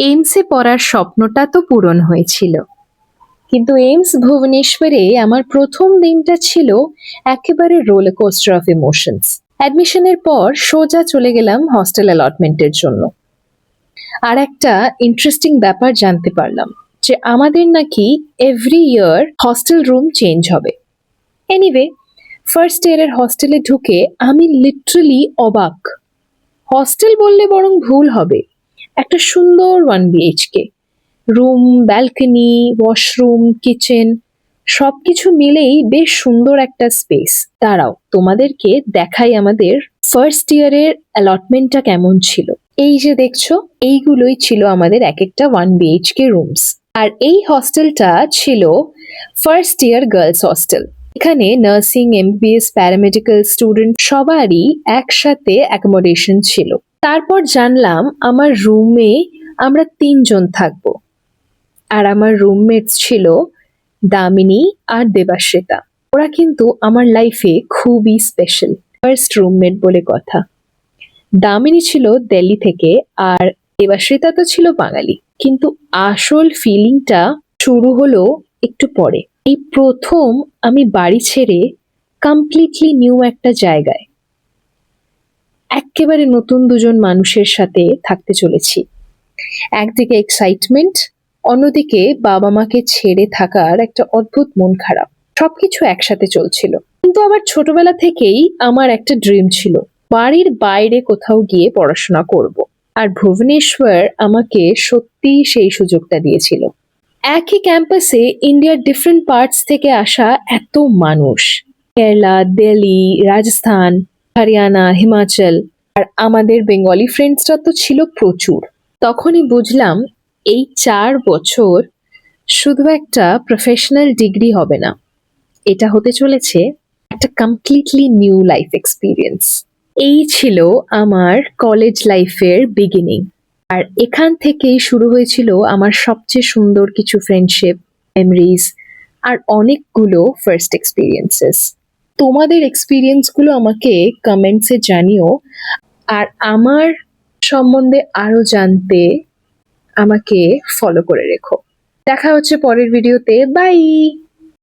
এইমসে পড়ার স্বপ্নটা তো পূরণ হয়েছিল, কিন্তু এইমস ভুবনেশ্বরে আমার প্রথম দিনটা ছিল একেবারে রোলার কোস্টার অফ ইমোশনস। অ্যাডমিশনের পর সোজা চলে গেলাম হস্টেল অ্যালটমেন্টের জন্য। আর একটা ইন্টারেস্টিং ব্যাপার জানতে পারলাম যে আমাদের নাকি every year hostel room change হবে। এনিওয়ে, ফার্স্ট ইয়ারের হস্টেলে ঢুকে আমি লিটারালি অবাক। হস্টেল বললে বরং ভুল হবে, একটা সুন্দর 1 BHK room, balcony, washroom, kitchen সবকিছু মিলেই বেশ সুন্দর একটা স্পেস। দাঁড়াও, তোমাদেরকে দেখাই আমাদের ফার্স্ট ইয়ারের অ্যালটমেন্টটা কেমন ছিল। এই যে দেখছো, এইগুলোই ছিল আমাদের এক একটা 1 BHK রুমস। আর এই হস্টেলটা ছিল ফার্স্ট ইয়ার গার্লস হস্টেল। এখানে নার্সিং, MBBS, প্যারামেডিক্যাল স্টুডেন্ট সবারই একসাথে অ্যাকোমোডেশন ছিল। তারপর জানলাম আমার রুমে আমরা 3 জন থাকবো। আর আমার রুমমেটস ছিল দামিনী আর দেবাশ্রিতা। ওরা কিন্তু আমার লাইফে খুবই স্পেশাল, ফার্স্ট রুমমেট বলে কথা। দামিনী ছিল দিল্লি থেকে, আর দেবাশ্রিতা তো ছিল বাঙালি। কিন্তু আসল ফিলিংটা শুরু হলো একটু পরে। এই প্রথম আমি বাড়ি ছেড়ে কমপ্লিটলি নিউ একটা জায়গায় একেবারে নতুন দুজন মানুষের সাথে থাকতে চলেছি। একদিকে এক্সাইটমেন্ট, অন্যদিকে বাবা মাকে ছেড়ে থাকার একটা অদ্ভুত মন খারাপ। সবকিছু একসাথে চলছিল। কিন্তু আবার ছোটবেলা থেকেই আমার একটা ড্রিম ছিল, বাড়ির বাইরে কোথাও গিয়ে পড়াশোনা করব। আর ভুবনেশ্বর আমাকে সত্যি সেই সুযোগটা দিয়েছিল। একই ক্যাম্পাসে ইন্ডিয়ার ডিফারেন্ট পার্টস থেকে আসা এত মানুষ, কেরালা, দিল্লি, রাজস্থান, হরিয়ানা, হিমাচল, আর আমাদের বেঙ্গলি ফ্রেন্ডসরা তো ছিল প্রচুর। তখনই বুঝলাম এই 4 বছর শুধু একটা প্রফেশনাল ডিগ্রি হবে না, এটা হতে চলেছে একটা কমপ্লিটলি নিউ লাইফ এক্সপিরিয়েন্স। এই ছিল আমার কলেজ লাইফের বিগিনিং। আর এখান থেকেই শুরু হয়েছিল আমার সবচেয়ে সুন্দর কিছু ফ্রেন্ডশিপ, মেমরিজ, আর অনেকগুলো ফার্স্ট এক্সপিরিয়েন্সেস। তোমাদের এক্সপিরিয়েন্সগুলো আমাকে কমেন্টসে জানিও। আর আমার সম্বন্ধে আরো জানতে আমাকে ফলো করে রেখো। দেখা হচ্ছে পরের ভিডিওতে। বাই।